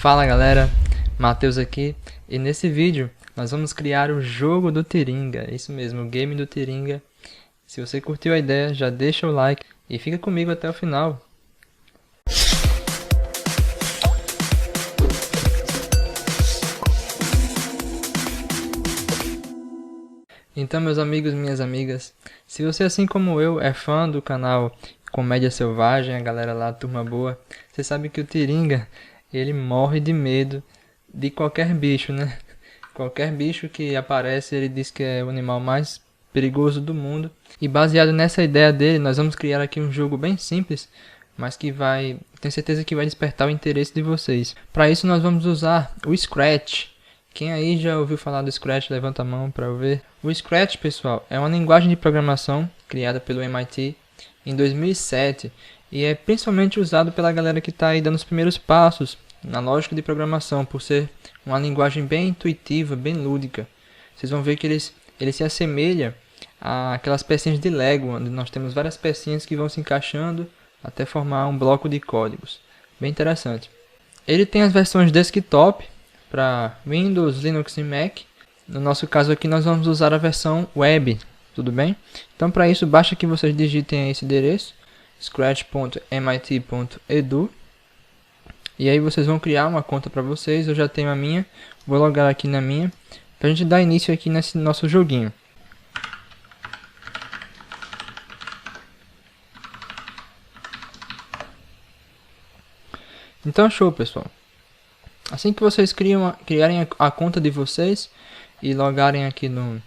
Fala galera, Matheus aqui, e nesse vídeo nós vamos criar o jogo do Tiringa, isso mesmo, o game do Tiringa. Se você curtiu a ideia, já deixa o like e fica comigo até o final. Então, meus amigos e minhas amigas, se você, assim como eu, é fã do canal Comédia Selvagem, a galera lá, Turma Boa, você sabe que o Tiringa, ele morre de medo de qualquer bicho, né? Qualquer bicho que aparece, ele diz que é o animal mais perigoso do mundo. E baseado nessa ideia dele, nós vamos criar aqui um jogo bem simples, mas que tenho certeza que vai despertar o interesse de vocês. Para isso nós vamos usar o Scratch. Quem aí já ouviu falar do Scratch? Levanta a mão para eu ver. O Scratch, pessoal, é uma linguagem de programação criada pelo MIT em 2007 e é principalmente usado pela galera que está aí dando os primeiros passos na lógica de programação, por ser uma linguagem bem intuitiva, bem lúdica. Vocês vão ver que ele se assemelha àquelas pecinhas de Lego, onde nós temos várias pecinhas que vão se encaixando até formar um bloco de códigos. Bem interessante. Ele tem as versões desktop para Windows, Linux e Mac. No nosso caso aqui nós vamos usar a versão web, tudo bem? Então para isso basta que vocês digitem esse endereço, scratch.mit.edu, e aí vocês vão criar uma conta para vocês. Eu já tenho a minha, vou logar aqui na minha, para a gente dar início aqui nesse nosso joguinho. Então show, pessoal. Assim que vocês criarem a conta de vocês e logarem aqui no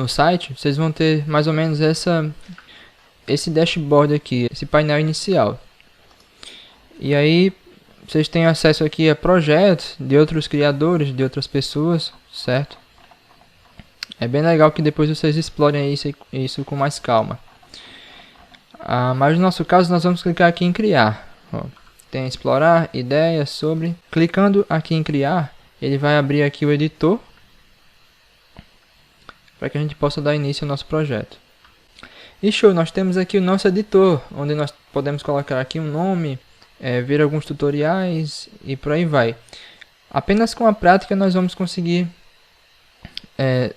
site, vocês vão ter mais ou menos esse dashboard aqui, esse painel inicial. E aí vocês têm acesso aqui a projetos de outros criadores, de outras pessoas, certo? É bem legal que depois vocês explorem isso com mais calma. Mas no nosso caso nós vamos clicar aqui em criar. Ó. Tem explorar, ideias, sobre. Clicando aqui em criar, ele vai abrir aqui o editor para que a gente possa dar início ao nosso projeto. E show, nós temos aqui o nosso editor, onde nós podemos colocar aqui um nome, ver alguns tutoriais e por aí vai. Apenas com a prática nós vamos conseguir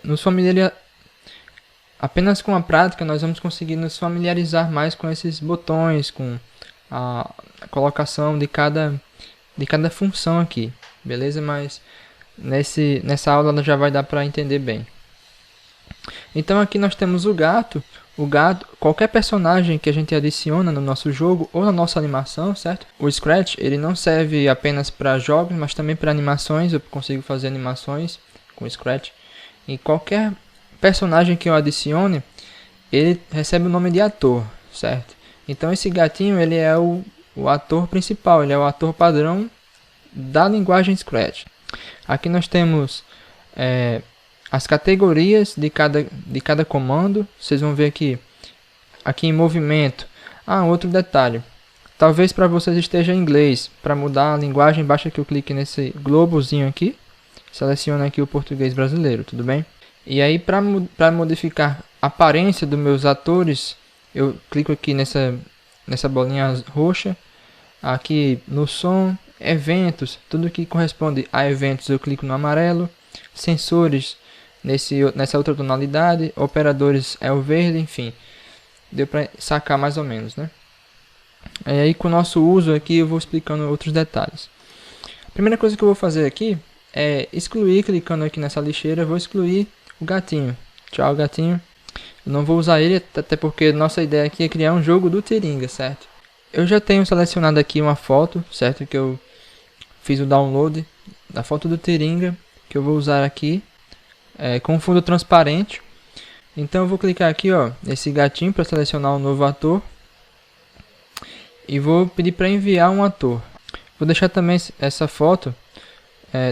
nos familiarizar mais com esses botões, com a colocação de cada função aqui, beleza? Mas nessa aula já vai dar para entender bem. Então aqui nós temos o gato. Qualquer personagem que a gente adiciona no nosso jogo ou na nossa animação, certo? O Scratch, ele não serve apenas para jogos, mas também para animações. Eu consigo fazer animações com o Scratch. E qualquer personagem que eu adicione, ele recebe o nome de ator, certo? Então esse gatinho, ele é o ator principal, ele é o ator padrão da linguagem Scratch. Aqui nós temos as categorias de cada comando. Vocês vão ver aqui em movimento. Outro detalhe. Talvez para vocês esteja em inglês. Para mudar a linguagem, basta que eu clique nesse globozinho aqui. Selecione aqui o português brasileiro, tudo bem? E aí para modificar a aparência dos meus atores, eu clico aqui nessa bolinha roxa. Aqui no som, eventos, tudo que corresponde a eventos eu clico no amarelo. Sensores, nessa outra tonalidade. Operadores é o verde, enfim. Deu para sacar mais ou menos, né? E aí com o nosso uso aqui eu vou explicando outros detalhes. A primeira coisa que eu vou fazer aqui é excluir, clicando aqui nessa lixeira, eu vou excluir o gatinho. Tchau, gatinho. Eu não vou usar ele, até porque nossa ideia aqui é criar um jogo do Tiringa, certo? Eu já tenho selecionado aqui uma foto, certo? Que eu fiz o download da foto do Tiringa, que eu vou usar aqui com fundo transparente. Então eu vou clicar aqui, nesse gatinho para selecionar um novo ator. E vou pedir para enviar um ator. Vou deixar também essa foto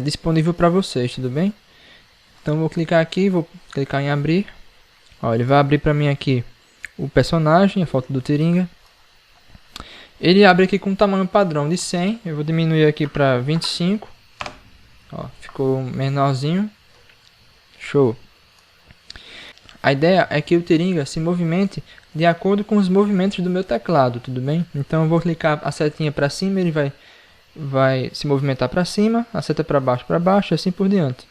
disponível para vocês, tudo bem? Então vou clicar aqui, vou clicar em abrir. Ele vai abrir para mim aqui o personagem, a foto do Tiringa. Ele abre aqui com um tamanho padrão de 100. Eu vou diminuir aqui para 25. Ficou menorzinho. Show. A ideia é que o Tiringa se movimente de acordo com os movimentos do meu teclado, tudo bem? Então eu vou clicar a setinha para cima, ele vai vai se movimentar para cima, a seta para baixo e assim por diante.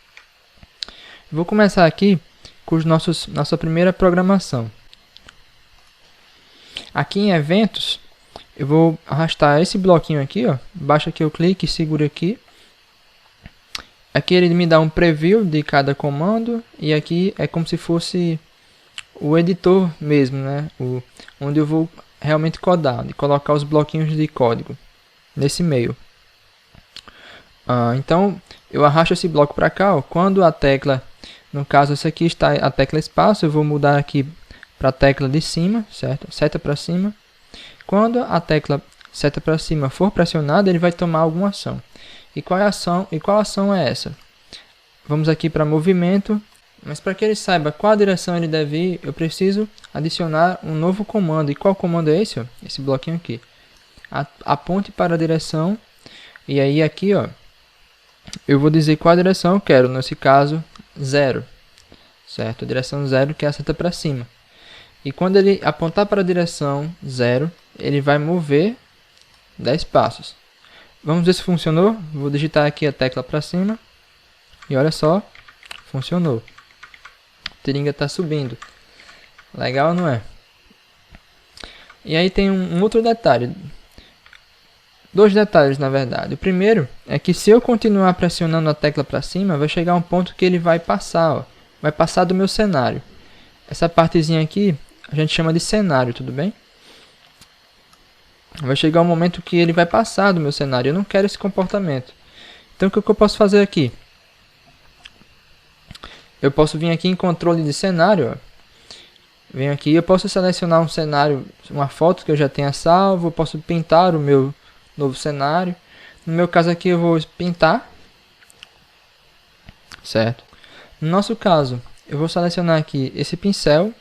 Vou começar aqui com nossa primeira programação. Aqui em eventos, eu vou arrastar esse bloquinho aqui, ó. Baixa aqui o clique e segura aqui. Aqui ele me dá um preview de cada comando e aqui é como se fosse o editor mesmo, né? Onde eu vou realmente codar, de colocar os bloquinhos de código nesse meio. Então eu arrasto esse bloco para cá, ó. Quando a tecla, no caso essa aqui está a tecla espaço, eu vou mudar aqui para a tecla de cima, certo? Seta para cima. Quando a tecla seta para cima for pressionada, ele vai tomar alguma ação. E qual ação é essa? Vamos aqui para movimento, mas para que ele saiba qual direção ele deve ir, eu preciso adicionar um novo comando. E qual comando é esse? Ó? Esse bloquinho aqui. Aponte para a direção, e aí aqui, ó, eu vou dizer qual direção eu quero, nesse caso 0, certo? A direção 0 que é a seta para cima. E quando ele apontar para a direção 0, ele vai mover 10 passos. Vamos ver se funcionou. Vou digitar aqui a tecla para cima. E olha só, funcionou. A tiringa está subindo. Legal, não é? E aí tem um outro detalhe. Dois detalhes, na verdade. O primeiro é que se eu continuar pressionando a tecla para cima, vai chegar um ponto que ele vai passar. Ó, vai passar do meu cenário. Essa partezinha aqui a gente chama de cenário, tudo bem? Vai chegar um momento que ele vai passar do meu cenário. Eu não quero esse comportamento. Então o que eu posso fazer aqui? Eu posso vir aqui em controle de cenário. Ó. Venho aqui, eu posso selecionar um cenário, uma foto que eu já tenha salvo. Eu posso pintar o meu novo cenário. No meu caso aqui eu vou pintar. Certo? No nosso caso, eu vou selecionar aqui esse pincel.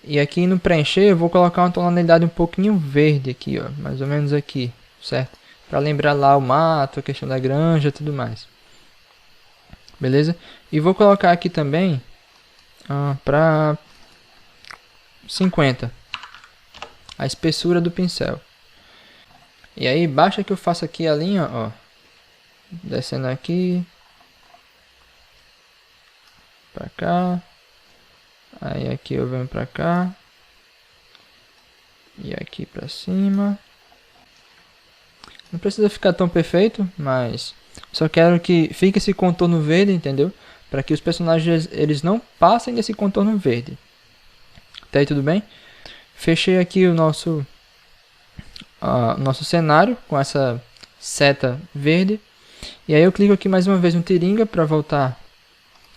E aqui no preencher eu vou colocar uma tonalidade um pouquinho verde aqui, ó, mais ou menos aqui, certo? Para lembrar lá o mato, a questão da granja e tudo mais. Beleza? E vou colocar aqui também para 50 a espessura do pincel. E aí basta que eu faça aqui a linha, ó, descendo aqui para cá. Aí aqui eu venho pra cá. E aqui pra cima. Não precisa ficar tão perfeito, mas só quero que fique esse contorno verde, entendeu? Para que os personagens eles não passem desse contorno verde. Até aí tudo bem? Fechei aqui o nosso cenário com essa seta verde. E aí eu clico aqui mais uma vez no tiringa para voltar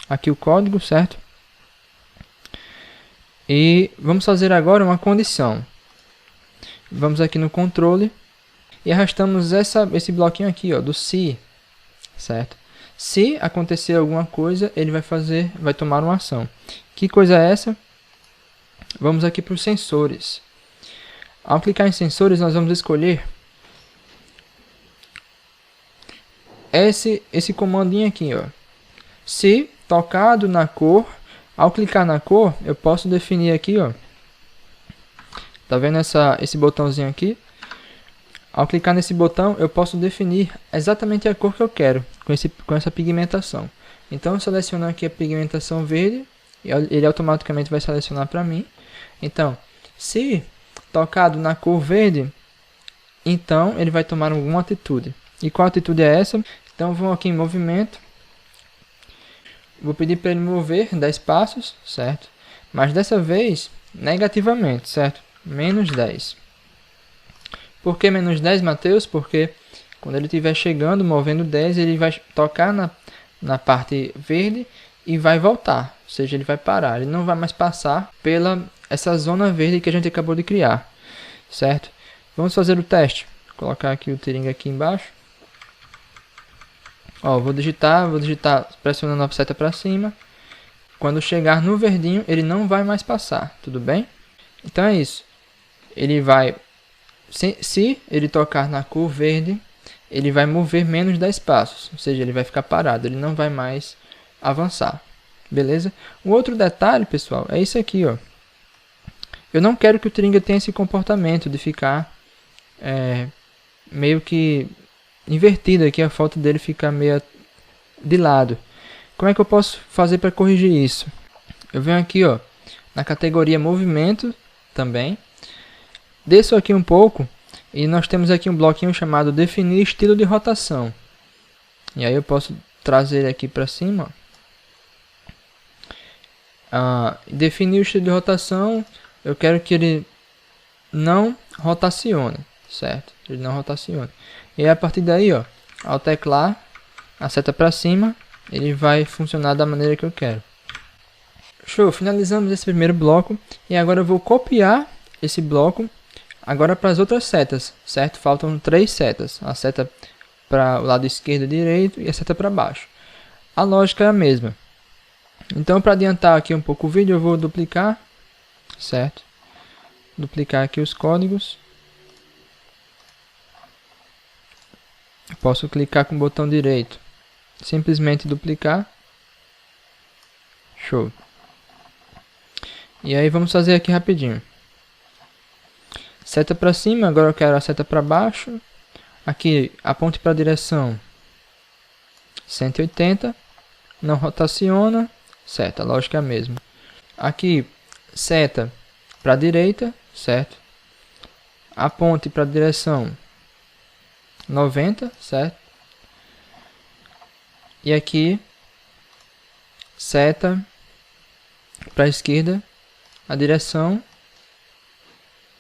aqui o código, certo? E vamos fazer agora uma condição. Vamos aqui no controle e arrastamos esse bloquinho aqui, ó, do se, certo? Se acontecer alguma coisa, ele vai tomar uma ação. Que coisa é essa? Vamos aqui para os sensores. Ao clicar em sensores, nós vamos escolher esse comandinho aqui, ó. Se tocado na cor. Ao clicar na cor, eu posso definir aqui, ó. Tá vendo esse botãozinho aqui? Ao clicar nesse botão, eu posso definir exatamente a cor que eu quero com essa pigmentação. Então, eu seleciono aqui a pigmentação verde, e ele automaticamente vai selecionar para mim. Então, se tocado na cor verde, então ele vai tomar alguma atitude. E qual atitude é essa? Então, vou aqui em movimento. Vou pedir para ele mover 10 passos, certo? Mas dessa vez, negativamente, certo? Menos 10. Por que menos 10, Matheus? Porque quando ele estiver chegando, movendo 10, ele vai tocar na parte verde e vai voltar. Ou seja, ele vai parar. Ele não vai mais passar pela essa zona verde que a gente acabou de criar, certo? Vamos fazer o teste. Vou colocar aqui o tiringa aqui embaixo. Ó, vou digitar pressionando a seta para cima. Quando chegar no verdinho, ele não vai mais passar, tudo bem? Então é isso. Ele vai, se ele tocar na cor verde, ele vai mover menos 10 passos, ou seja, ele vai ficar parado, ele não vai mais avançar, beleza? Um outro detalhe, pessoal, é isso aqui, ó. Eu não quero que o tiringa tenha esse comportamento de ficar meio que invertido aqui, a foto dele fica meio de lado. Como é que eu posso fazer para corrigir isso? Eu venho aqui, ó, na categoria movimento também, desço aqui um pouco e nós temos aqui um bloquinho chamado definir estilo de rotação. E aí eu posso trazer ele aqui para cima. Definir o estilo de rotação, eu quero que ele não rotacione, certo? Ele não rotacione. E a partir daí, ó, ao teclar a seta para cima, ele vai funcionar da maneira que eu quero. Show, finalizamos esse primeiro bloco e agora eu vou copiar esse bloco agora para as outras setas, certo? Faltam 3 setas, a seta para o lado esquerdo e direito e a seta para baixo. A lógica é a mesma. Então, para adiantar aqui um pouco o vídeo, eu vou duplicar, certo? Duplicar aqui os códigos. Posso clicar com o botão direito, simplesmente duplicar. Show. E aí vamos fazer aqui rapidinho. Seta para cima, agora eu quero a seta para baixo. Aqui, aponte para a direção 180, não rotaciona, certo, a lógica é a mesma. Aqui, seta para a direita, certo, aponte para a direção 90, certo. E aqui, seta para a esquerda, a direção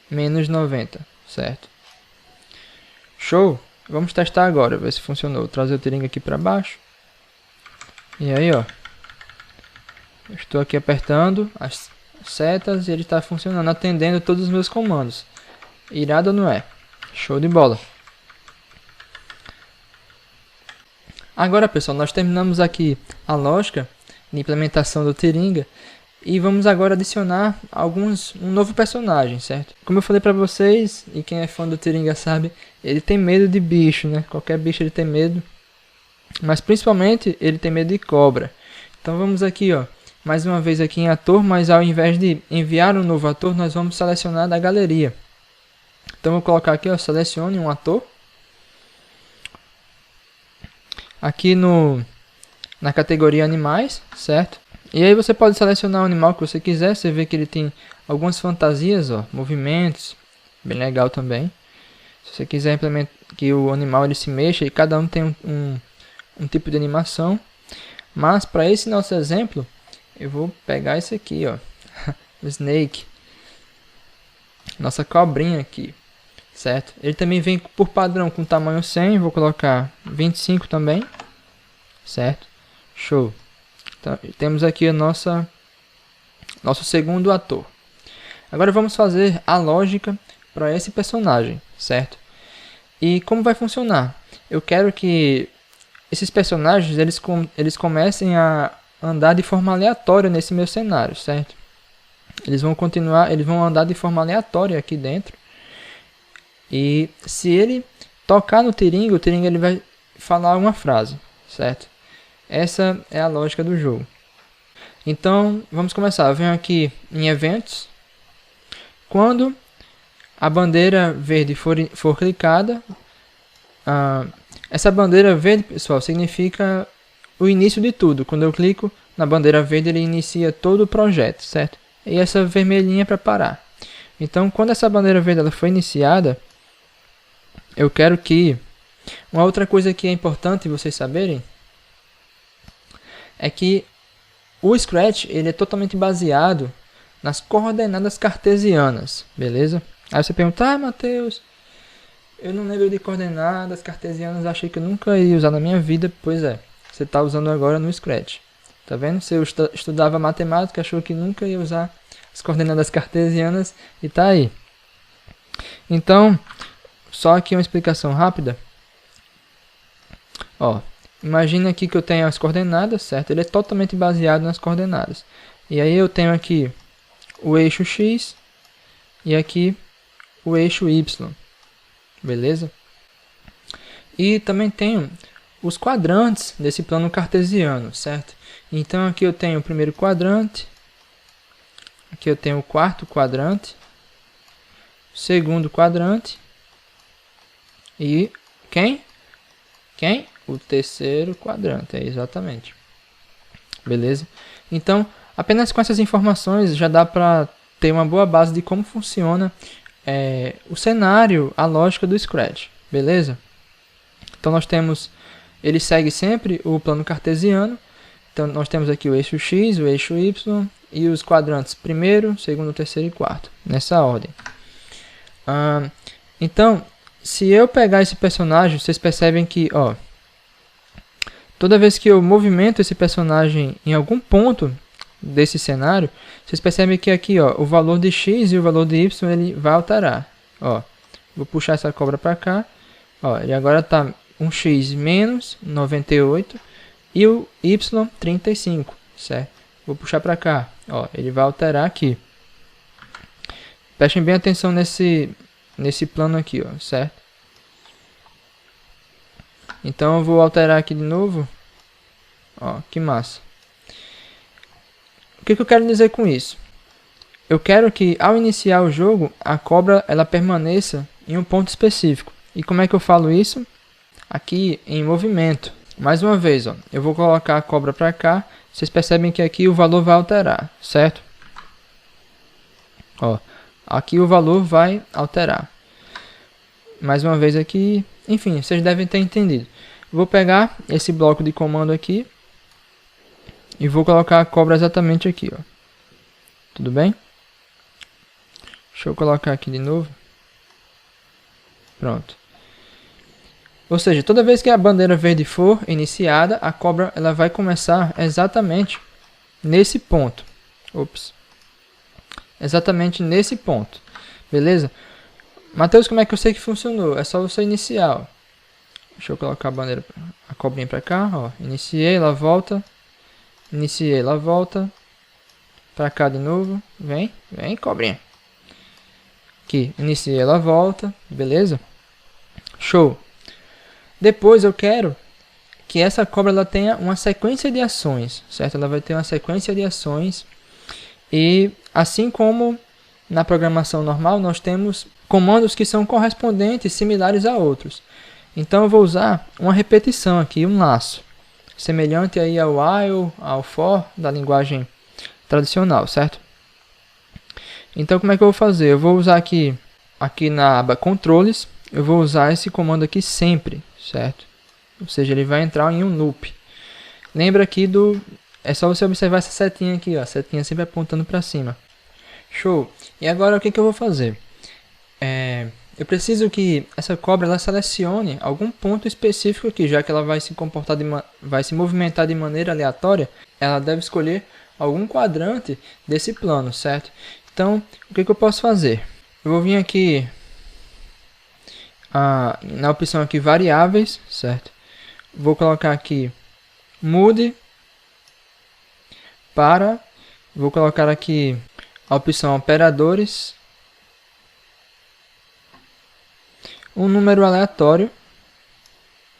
menos 90, certo. Show! Vamos testar agora, ver se funcionou. Vou trazer o Tiringa aqui para baixo. E aí, ó. Estou aqui apertando as setas e ele está funcionando, atendendo todos os meus comandos. Irado ou não é? Show de bola! Agora, pessoal, nós terminamos aqui a lógica de implementação do Tiringa. E vamos agora adicionar um novo personagem, certo? Como eu falei pra vocês, e quem é fã do Tiringa sabe, ele tem medo de bicho, né? Qualquer bicho ele tem medo. Mas principalmente ele tem medo de cobra. Então vamos aqui, ó, mais uma vez aqui em ator, mas ao invés de enviar um novo ator, nós vamos selecionar da galeria. Então vou colocar aqui, ó, selecione um ator. Aqui na categoria animais, certo? E aí você pode selecionar o animal que você quiser. Você vê que ele tem algumas fantasias, ó, movimentos, bem legal também. Se você quiser implementar que o animal ele se mexa, e cada um tem um tipo de animação. Mas para esse nosso exemplo, eu vou pegar esse aqui, ó, o Snake, nossa cobrinha aqui, certo? Ele também vem por padrão com tamanho 100, vou colocar 25 também, certo? Show! Então, temos aqui a nosso segundo ator. Agora vamos fazer a lógica para esse personagem, certo? E como vai funcionar? Eu quero que esses personagens eles comecem a andar de forma aleatória nesse meu cenário, certo? Eles vão andar de forma aleatória aqui dentro. E se ele tocar no Tiringa, o Tiringa ele vai falar uma frase, certo? Essa é a lógica do jogo. Então, vamos começar. Eu venho aqui em eventos. Quando a bandeira verde for clicada, essa bandeira verde, pessoal, significa o início de tudo. Quando eu clico na bandeira verde, ele inicia todo o projeto, certo? E essa vermelhinha é para parar. Então, quando essa bandeira verde ela foi iniciada, eu quero que... Uma outra coisa que é importante vocês saberem é que o Scratch ele é totalmente baseado nas coordenadas cartesianas, beleza? Aí você pergunta, Matheus, eu não lembro de coordenadas cartesianas, achei que eu nunca ia usar na minha vida. Pois é, você está usando agora no Scratch. Tá vendo? Você estudava matemática, achou que nunca ia usar as coordenadas cartesianas e tá aí. Então, só aqui uma explicação rápida. Ó, imagina aqui que eu tenho as coordenadas, certo? Ele é totalmente baseado nas coordenadas. E aí eu tenho aqui o eixo X e aqui o eixo Y. Beleza? E também tenho os quadrantes desse plano cartesiano, certo? Então aqui eu tenho o primeiro quadrante, aqui eu tenho o quarto quadrante, segundo quadrante e quem? Quem? O terceiro quadrante, exatamente. Beleza? Então, apenas com essas informações já dá para ter uma boa base de como funciona o cenário, a lógica do Scratch. Beleza? Então nós temos, ele segue sempre o plano cartesiano. Então nós temos aqui o eixo X, o eixo Y e os quadrantes primeiro, segundo, terceiro e quarto, nessa ordem. Então, se eu pegar esse personagem, vocês percebem que, ó, toda vez que eu movimento esse personagem em algum ponto desse cenário, vocês percebem que aqui, ó, o valor de X e o valor de Y ele vai alterar. Ó, vou puxar essa cobra para cá. Ó, ele agora está um X menos 98 e o Y 35, certo? Vou puxar para cá. Ó, ele vai alterar aqui. Prestem bem atenção nesse plano aqui, ó, certo? Então eu vou alterar aqui de novo. Ó, que massa. O que eu quero dizer com isso? Eu quero que ao iniciar o jogo, a cobra ela permaneça em um ponto específico. E como é que eu falo isso? Aqui em movimento. Mais uma vez, ó, eu vou colocar a cobra para cá. Vocês percebem que aqui o valor vai alterar, certo? Ó, aqui o valor vai alterar. Mais uma vez aqui. Enfim, vocês devem ter entendido. Vou pegar esse bloco de comando aqui. E vou colocar a cobra exatamente aqui, ó. Tudo bem? Deixa eu colocar aqui de novo. Pronto. Ou seja, toda vez que a bandeira verde for iniciada, a cobra ela vai começar exatamente nesse ponto. Ops. Exatamente nesse ponto. Beleza? Matheus, como é que eu sei que funcionou? É só você iniciar, ó. Deixa eu colocar a bandeira, a cobrinha para cá, ó. Iniciei, ela volta. Iniciei, ela volta. Para cá de novo. Vem, vem, cobrinha. Aqui, iniciei, ela volta. Beleza? Show. Depois eu quero que essa cobra ela tenha uma sequência de ações, certo? Ela vai ter uma sequência de ações. E assim como na programação normal, nós temos comandos que são correspondentes, similares a outros. Então eu vou usar uma repetição aqui, um laço, semelhante aí ao while, ao for da linguagem tradicional, certo? Então como é que eu vou fazer? Eu vou usar aqui na aba controles, eu vou usar esse comando aqui sempre, certo? Ou seja, ele vai entrar em um loop. Lembra aqui é só você observar essa setinha aqui, ó, a setinha sempre apontando para cima. Show! E agora o que eu vou fazer? Eu preciso que essa cobra ela selecione algum ponto específico aqui, já que ela vai se comportar vai se movimentar de maneira aleatória, ela deve escolher algum quadrante desse plano, certo? Então, o que eu posso fazer? Eu vou vir aqui na opção aqui variáveis, certo? Vou colocar aqui mude vou colocar aqui a opção operadores, um número aleatório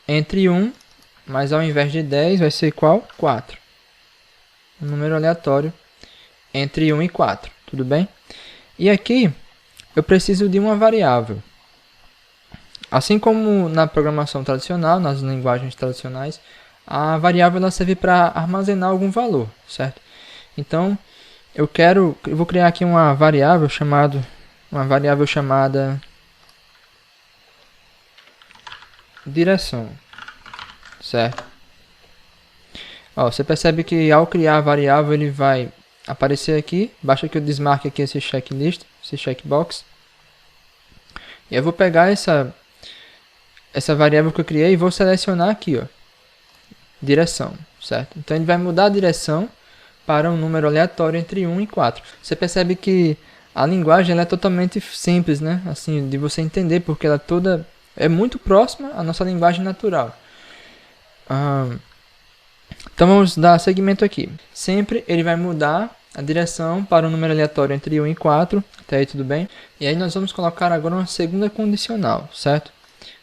entre 1, mas ao invés de 10 vai ser qual? 4. Um número aleatório entre 1 e 4, tudo bem? E aqui eu preciso de uma variável. Assim como na programação tradicional, nas linguagens tradicionais, a variável ela serve para armazenar algum valor, certo? Então, eu vou criar aqui uma variável chamada direção, certo? Ó, você percebe que ao criar a variável ele vai aparecer aqui, basta que eu desmarque aqui esse checklist, esse checkbox. E eu vou pegar essa variável que eu criei e vou selecionar aqui, ó, direção, certo? Então ele vai mudar a direção para um número aleatório entre 1 e 4. Você percebe que a linguagem ela é totalmente simples, né? Assim, de você entender, porque ela é muito próxima à nossa linguagem natural. Então vamos dar seguimento aqui. Sempre ele vai mudar a direção para um número aleatório entre 1 e 4. Até aí tudo bem? E aí nós vamos colocar agora uma segunda condicional, certo?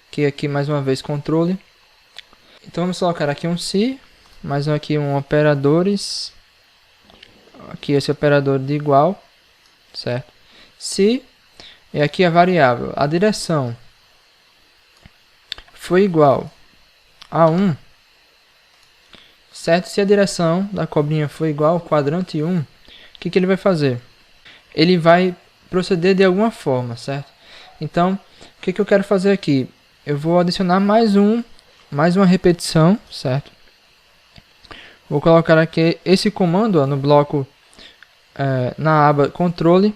Que aqui mais uma vez controle. Então vamos colocar aqui um se, mais aqui um operadores. Aqui esse operador de igual, certo? Se, e aqui a variável, a direção foi igual A1, certo? Se a direção da cobrinha for igual ao quadrante 1, o que ele vai fazer? Ele vai proceder de alguma forma, certo? Então, o que eu quero fazer aqui? Eu vou adicionar mais uma repetição, certo? Vou colocar aqui esse comando ó, no bloco, na aba controle.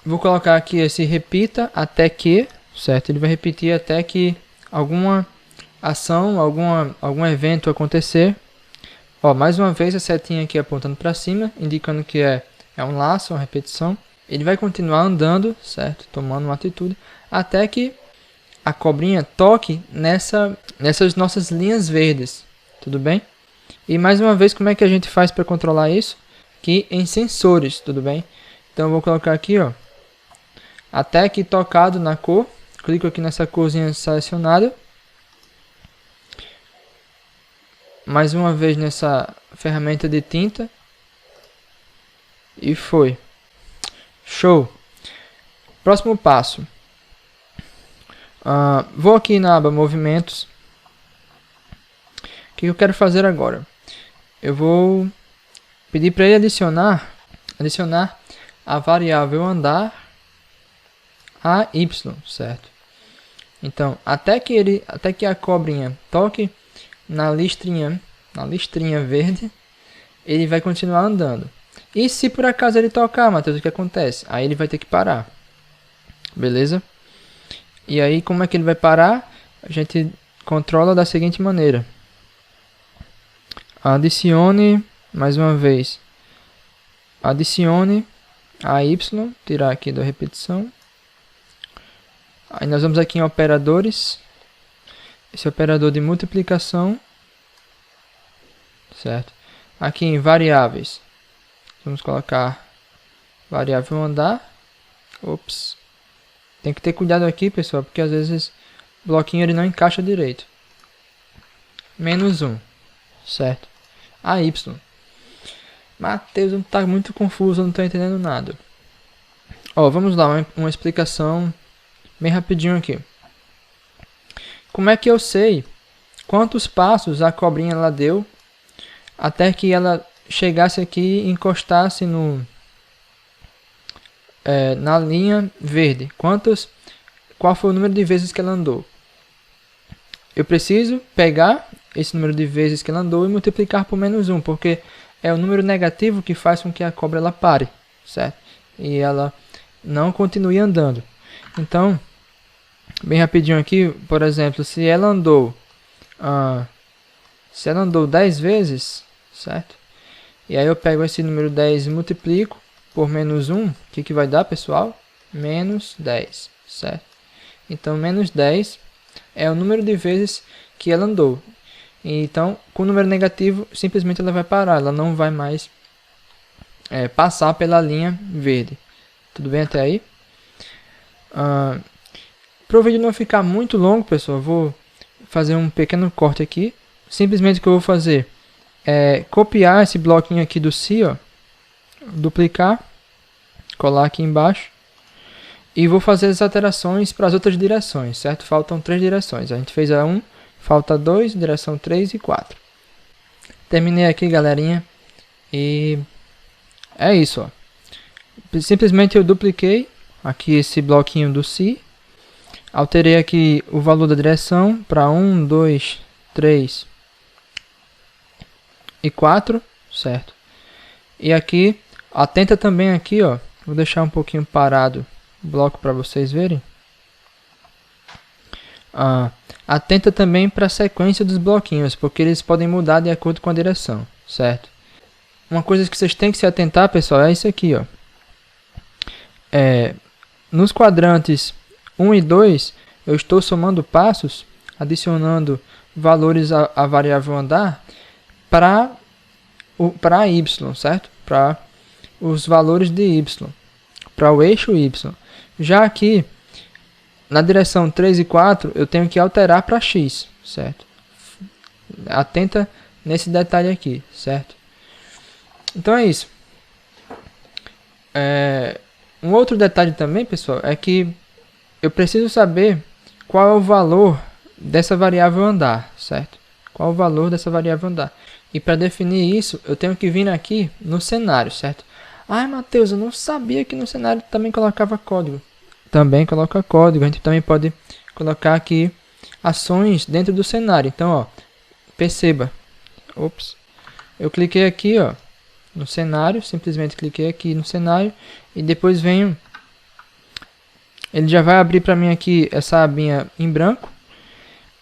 Vou colocar aqui esse repita até que, certo? Ele vai repetir até que alguma ação, algum evento acontecer. Ó, mais uma vez a setinha aqui apontando para cima, indicando que é um laço, uma repetição. Ele vai continuar andando, certo? Tomando uma atitude, até que a cobrinha toque nessas nossas linhas verdes, tudo bem? E mais uma vez, como é que a gente faz para controlar isso? Aqui em sensores, tudo bem? Então eu vou colocar aqui, ó, até que tocado na cor, clico aqui nessa corzinha selecionada. Mais uma vez nessa ferramenta de tinta. E foi. Show! Próximo passo. Vou aqui na aba movimentos. O que eu quero fazer agora? Eu vou pedir para ele adicionar a variável andar a y, certo? Então, até que a cobrinha toque na listrinha verde, ele vai continuar andando. E se por acaso ele tocar, Matheus, o que acontece? Aí ele vai ter que parar. Beleza? E aí, como é que ele vai parar? A gente controla da seguinte maneira. Adicione, mais uma vez, adicione a y, tirar aqui da repetição. Aí nós vamos aqui em operadores, esse operador de multiplicação, certo? Aqui em variáveis, vamos colocar variável andar. Ops, tem que ter cuidado aqui, pessoal, porque às vezes o bloquinho ele não encaixa direito. Menos 1, certo? A y. Matheus, não está muito confuso, não estou entendendo nada. Ó, vamos lá, uma explicação bem rapidinho aqui. Como é que eu sei quantos passos a cobrinha ela deu até que ela chegasse aqui e encostasse na linha verde? Qual foi o número de vezes que ela andou? Eu preciso pegar esse número de vezes que ela andou e multiplicar por menos 1, porque é o número negativo que faz com que a cobra ela pare, certo? E ela não continue andando. Então, bem rapidinho aqui, por exemplo, se ela andou 10 vezes, certo? E aí eu pego esse número 10 e multiplico por menos 1, o que vai dar, pessoal? Menos 10, certo? Então, menos 10 é o número de vezes que ela andou. Então, com o número negativo, simplesmente ela vai parar, ela não vai mais passar pela linha verde. Tudo bem até aí? Para o vídeo não ficar muito longo, pessoal, eu vou fazer um pequeno corte aqui. Simplesmente o que eu vou fazer é copiar esse bloquinho aqui do si, ó, duplicar, colar aqui embaixo e vou fazer as alterações para as outras direções, certo? Faltam 3 direções. A gente fez a 1, falta 2, direção 3 e 4. Terminei aqui, galerinha, e é isso, ó. Simplesmente eu dupliquei aqui esse bloquinho do si, alterei aqui o valor da direção para 1, 2, 3 e 4, certo? E aqui, atenta também aqui, ó, vou deixar um pouquinho parado o bloco para vocês verem. Atenta também para a sequência dos bloquinhos, porque eles podem mudar de acordo com a direção, certo? Uma coisa que vocês têm que se atentar, pessoal, é isso aqui, ó. Nos quadrantes 1 e 2, eu estou somando passos, adicionando valores à variável andar para y, certo? Para os valores de y, para o eixo y. Já aqui, na direção 3 e 4, eu tenho que alterar para x, certo? Atenta nesse detalhe aqui, certo? Então é isso. Um outro detalhe também, pessoal, é que eu preciso saber qual é o valor dessa variável andar, certo? Qual o valor dessa variável andar. E para definir isso, eu tenho que vir aqui no cenário, certo? Ai, Matheus, eu não sabia que no cenário também colocava código. Também coloca código. A gente também pode colocar aqui ações dentro do cenário. Então, ó, perceba. Ops. Eu cliquei aqui, ó, no cenário. Simplesmente cliquei aqui no cenário. E depois venho. Ele já vai abrir para mim aqui essa abinha em branco.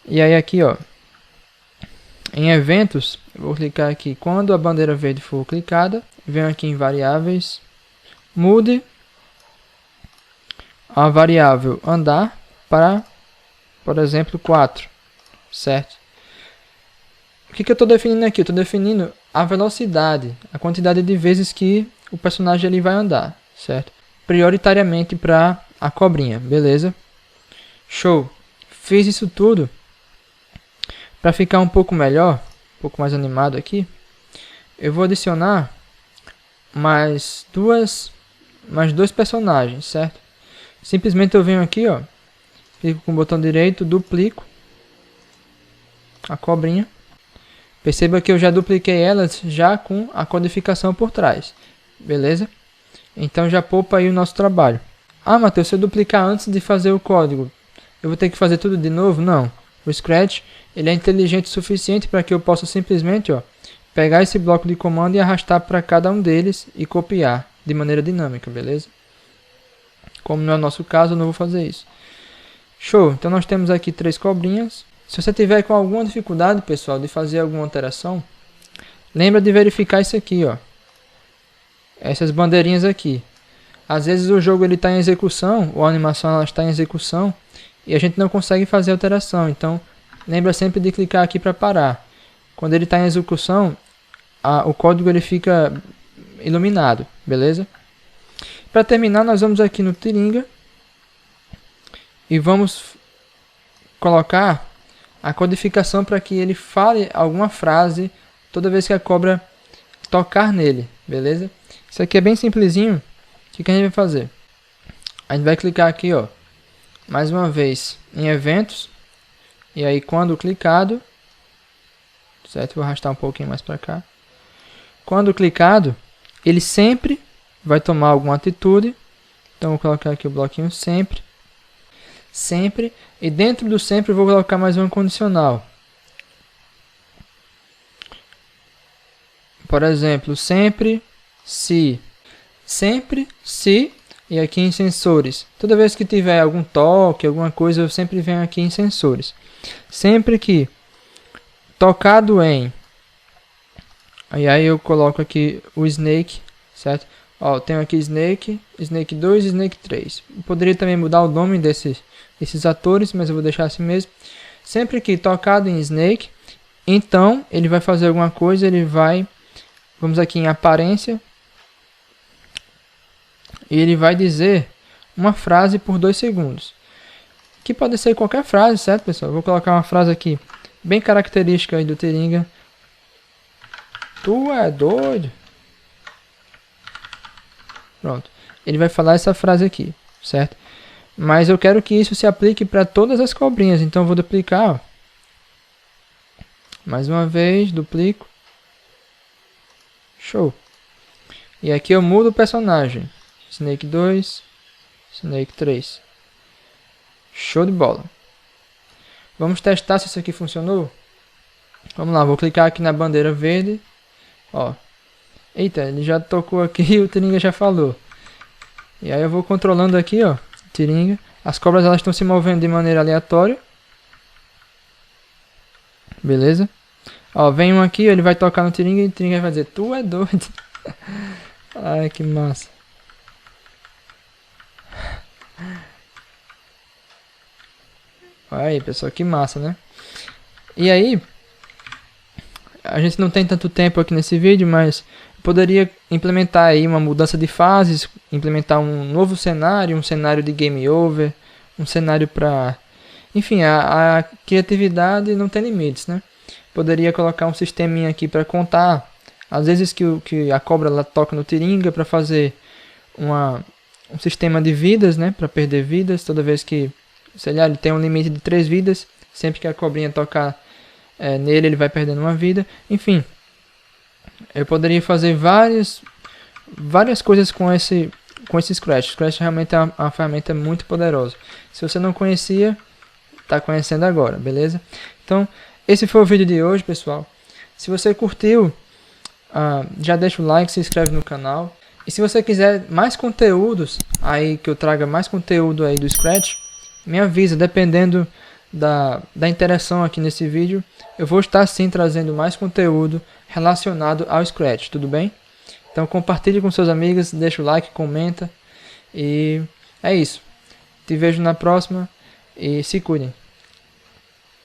E aí aqui, ó, em eventos, eu vou clicar aqui. Quando a bandeira verde for clicada, venho aqui em variáveis. Mude a variável andar para, por exemplo, 4, certo? O que eu estou definindo aqui? Eu estou definindo a velocidade, a quantidade de vezes que o personagem ele vai andar, certo? Prioritariamente para a cobrinha, beleza? Show! Fiz isso tudo. Para ficar um pouco melhor, um pouco mais animado aqui, eu vou adicionar mais dois personagens, certo? Simplesmente eu venho aqui, ó, clico com o botão direito, duplico a cobrinha. Perceba que eu já dupliquei elas já com a codificação por trás, beleza? Então já poupa aí o nosso trabalho. Ah, Matheus, se eu duplicar antes de fazer o código, eu vou ter que fazer tudo de novo? Não. O Scratch ele é inteligente o suficiente para que eu possa simplesmente, ó, pegar esse bloco de comando e arrastar para cada um deles e copiar de maneira dinâmica, beleza? Como não é o nosso caso, eu não vou fazer isso. Show! Então nós temos aqui 3 cobrinhas. Se você tiver com alguma dificuldade, pessoal, de fazer alguma alteração, lembra de verificar isso aqui, ó. Essas bandeirinhas aqui. Às vezes o jogo ele está em execução, ou a animação ela está em execução, e a gente não consegue fazer alteração. Então, lembra sempre de clicar aqui para parar. Quando ele está em execução, o código ele fica iluminado, beleza? Para terminar, nós vamos aqui no Tiringa e vamos colocar a codificação para que ele fale alguma frase toda vez que a cobra tocar nele, beleza? Isso aqui é bem simplesinho. O que a gente vai fazer? A gente vai clicar aqui, ó, mais uma vez em eventos, e aí quando clicado, certo? Vou arrastar um pouquinho mais para cá. Quando clicado, ele sempre vai tomar alguma atitude. Então vou colocar aqui o bloquinho sempre, sempre, e dentro do sempre eu vou colocar mais um condicional. Por exemplo, sempre se, e aqui em sensores. Toda vez que tiver algum toque, alguma coisa, eu sempre venho aqui em sensores. Sempre que tocado em, aí eu coloco aqui o Snake, certo? Ó, tenho aqui Snake, Snake 2 e Snake 3. Eu poderia também mudar o nome desses atores, mas eu vou deixar assim mesmo. Sempre que tocado em Snake, então ele vai fazer alguma coisa, ele vai, vamos aqui em aparência, e ele vai dizer uma frase por 2 segundos. Que pode ser qualquer frase, certo, pessoal? Eu vou colocar uma frase aqui bem característica aí do Tiringa. Tu é doido? Pronto. Ele vai falar essa frase aqui, certo? Mas eu quero que isso se aplique para todas as cobrinhas. Então eu vou duplicar, ó. Mais uma vez, duplico. Show. E aqui eu mudo o personagem. Snake 2, Snake 3. Show de bola. Vamos testar se isso aqui funcionou? Vamos lá, vou clicar aqui na bandeira verde. Ó. Eita, ele já tocou aqui e o Tiringa já falou. E aí eu vou controlando aqui, ó, Tiringa. As cobras elas estão se movendo de maneira aleatória. Beleza? Ó, vem um aqui, ele vai tocar no Tiringa e o Tiringa vai dizer, tu é doido. Ai, que massa. Aí, pessoal, que massa, né? E aí, a gente não tem tanto tempo aqui nesse vídeo, mas poderia implementar aí uma mudança de fases, implementar um novo cenário, um cenário de game over, um cenário para... Enfim, a criatividade não tem limites, né? Poderia colocar um sisteminha aqui para contar, às vezes que a cobra ela toca no Tiringa para fazer um sistema de vidas, né? Para perder vidas, toda vez que, sei lá, ele tem um limite de 3 vidas, sempre que a cobrinha tocar nele ele vai perdendo uma vida. Enfim, eu poderia fazer várias coisas com esse Scratch. O Scratch realmente é uma ferramenta muito poderosa. Se você não conhecia, está conhecendo agora, beleza? Então, esse foi o vídeo de hoje, pessoal. Se você curtiu, já deixa o like, se inscreve no canal. E se você quiser mais conteúdos, aí que eu traga mais conteúdo aí do Scratch, me avisa, dependendo da interação aqui nesse vídeo, eu vou estar sim trazendo mais conteúdo relacionado ao Scratch, tudo bem? Então compartilhe com seus amigos, deixa o like, comenta, e é isso. Te vejo na próxima e se cuidem.